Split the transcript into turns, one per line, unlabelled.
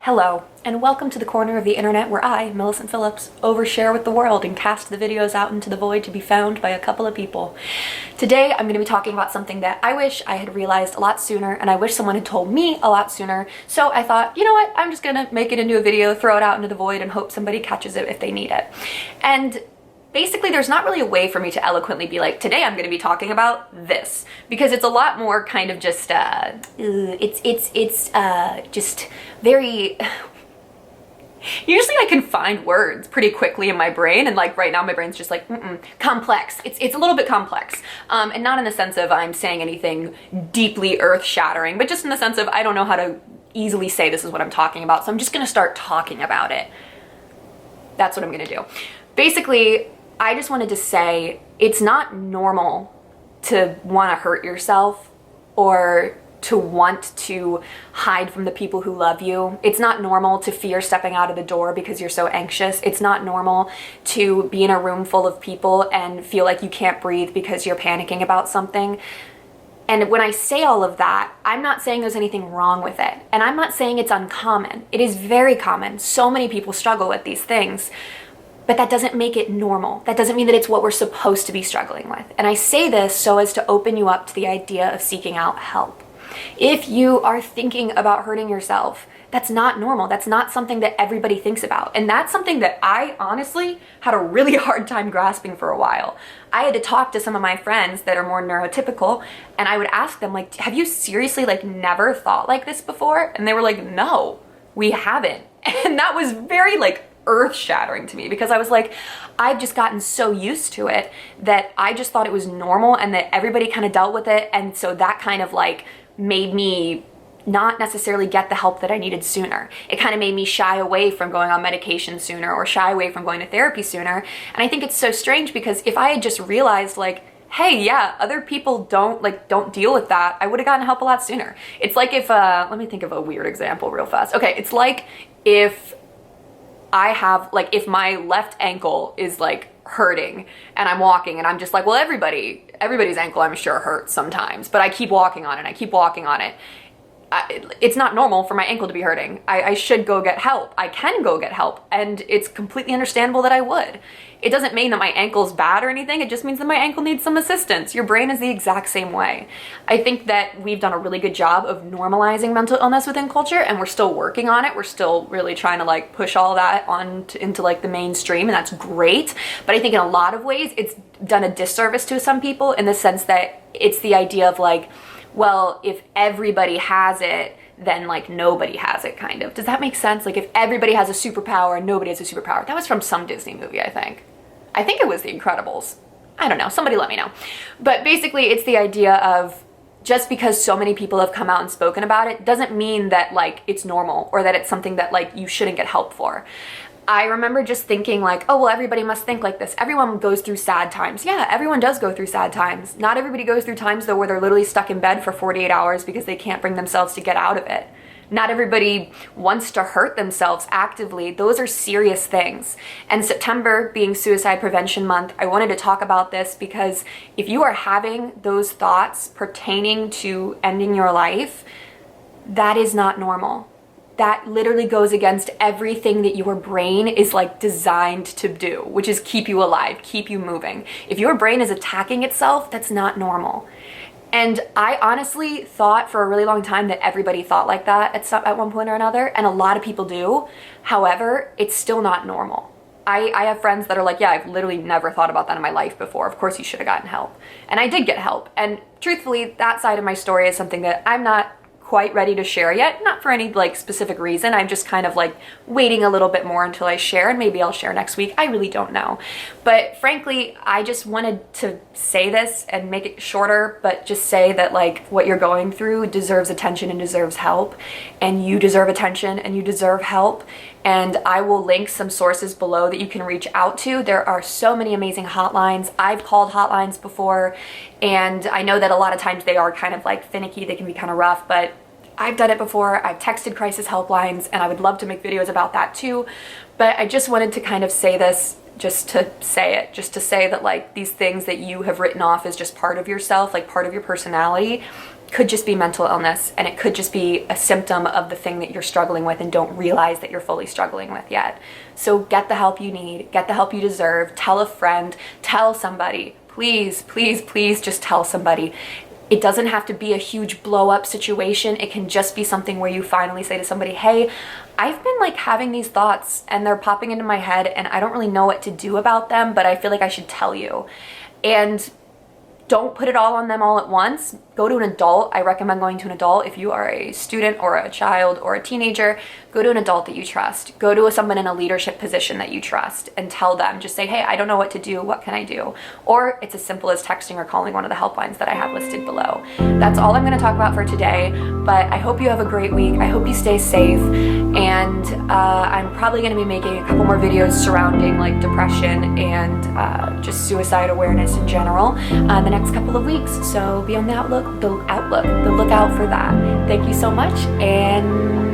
Hello, and welcome to the corner of the internet where I, Millicent Phillips, overshare with the world and cast the videos out into the void to be found by a couple of people. Today, I'm going to be talking about something that I wish I had realized a lot sooner, and I wish someone had told me a lot sooner. So I thought, you know what, I'm just going to make it into a video, throw it out into the void, and hope somebody catches it if they need it. And basically, there's not really a way for me to eloquently be like, today I'm going to be talking about this, because it's a lot more kind of just, just very, usually I can find words pretty quickly in my brain, and like right now my brain's just like, complex. It's a little bit complex, and not in the sense of I'm saying anything deeply earth-shattering, but just in the sense of I don't know how to easily say this is what I'm talking about, so I'm just going to start talking about it. That's what I'm going to do. Basically, I just wanted to say it's not normal to want to hurt yourself or to want to hide from the people who love you. It's not normal to fear stepping out of the door because you're so anxious. It's not normal to be in a room full of people and feel like you can't breathe because you're panicking about something. And when I say all of that, I'm not saying there's anything wrong with it. And I'm not saying it's uncommon. It is very common. So many people struggle with these things. But that doesn't make it normal. That doesn't mean that it's what we're supposed to be struggling with. And I say this so as to open you up to the idea of seeking out help. If you are thinking about hurting yourself, that's not normal. That's not something that everybody thinks about. And that's something that I honestly had a really hard time grasping for a while. I had to talk to some of my friends that are more neurotypical, and I would ask them, like, have you seriously never thought like this before? And they were like, no, we haven't. And that was very earth-shattering to me, because I was like, I've just gotten so used to it that I just thought it was normal and that everybody kind of dealt with it, and so that kind of made me not necessarily get the help that I needed sooner. It kind of made me shy away from going on medication sooner or shy away from going to therapy sooner. And I think it's so strange, because if I had just realized hey, yeah, other people don't deal with that, I would have gotten help a lot sooner. It's like if, let me think of a weird example real fast. Okay, it's like if I have, if my left ankle is hurting and I'm walking and I'm just like, well, everybody's ankle I'm sure hurts sometimes, but I keep walking on it. It's not normal for my ankle to be hurting. I should go get help. I can go get help, and it's completely understandable that I would. It doesn't mean that my ankle's bad or anything. It just means that my ankle needs some assistance. Your brain is the exact same way. I think that we've done a really good job of normalizing mental illness within culture, and we're still working on it. We're still really trying to push all that into the mainstream, and that's great. But I think in a lot of ways, it's done a disservice to some people, in the sense that it's the idea of well, if everybody has it, then nobody has it, kind of. Does that make sense? If everybody has a superpower and nobody has a superpower. That was from some Disney movie, I think. I think it was The Incredibles. I don't know, somebody let me know. But basically, it's the idea of just because so many people have come out and spoken about it doesn't mean that it's normal, or that it's something that you shouldn't get help for. I remember just thinking oh, well, everybody must think like this. Everyone goes through sad times. Yeah, everyone does go through sad times. Not everybody goes through times, though, where they're literally stuck in bed for 48 hours because they can't bring themselves to get out of it. Not everybody wants to hurt themselves actively. Those are serious things. And September being Suicide Prevention Month, I wanted to talk about this because if you are having those thoughts pertaining to ending your life, that is not normal. That literally goes against everything that your brain is designed to do, which is keep you alive, keep you moving. If your brain is attacking itself, that's not normal. And I honestly thought for a really long time that everybody thought like that at one point or another, and a lot of people do. However, it's still not normal. I have friends that are yeah, I've literally never thought about that in my life before. Of course you should have gotten help. And I did get help. And truthfully, that side of my story is something that I'm not quite ready to share yet, not for any specific reason. I'm just kind of waiting a little bit more until I share, and maybe I'll share next week. I really don't know. But frankly, I just wanted to say this and make it shorter, but just say that what you're going through deserves attention and deserves help, and you deserve attention and you deserve help. And I will link some sources below that you can reach out to. There are so many amazing hotlines. I've called hotlines before, and I know that a lot of times they are kind of finicky. They can be kind of rough, but I've done it before. I've texted crisis helplines, and I would love to make videos about that too. But I just wanted to kind of say this just to say it, just to say that these things that you have written off as just part of yourself, part of your personality, could just be mental illness, and it could just be a symptom of the thing that you're struggling with and don't realize that you're fully struggling with yet. So get the help you need, get the help you deserve, tell a friend, tell somebody. Please, please, please just tell somebody. It doesn't have to be a huge blow up situation. It can just be something where you finally say to somebody, hey, I've been like having these thoughts and they're popping into my head and I don't really know what to do about them, but I feel like I should tell you. And don't put it all on them all at once. Go to an adult. I recommend going to an adult. If you are a student or a child or a teenager, go to an adult that you trust. Go to someone in a leadership position that you trust and tell them, just say, hey, I don't know what to do. What can I do? Or it's as simple as texting or calling one of the helplines that I have listed below. That's all I'm going to talk about for today, but I hope you have a great week. I hope you stay safe, and I'm probably going to be making a couple more videos surrounding like depression and just suicide awareness in general the next couple of weeks. So be on the lookout for that. Thank you so much, and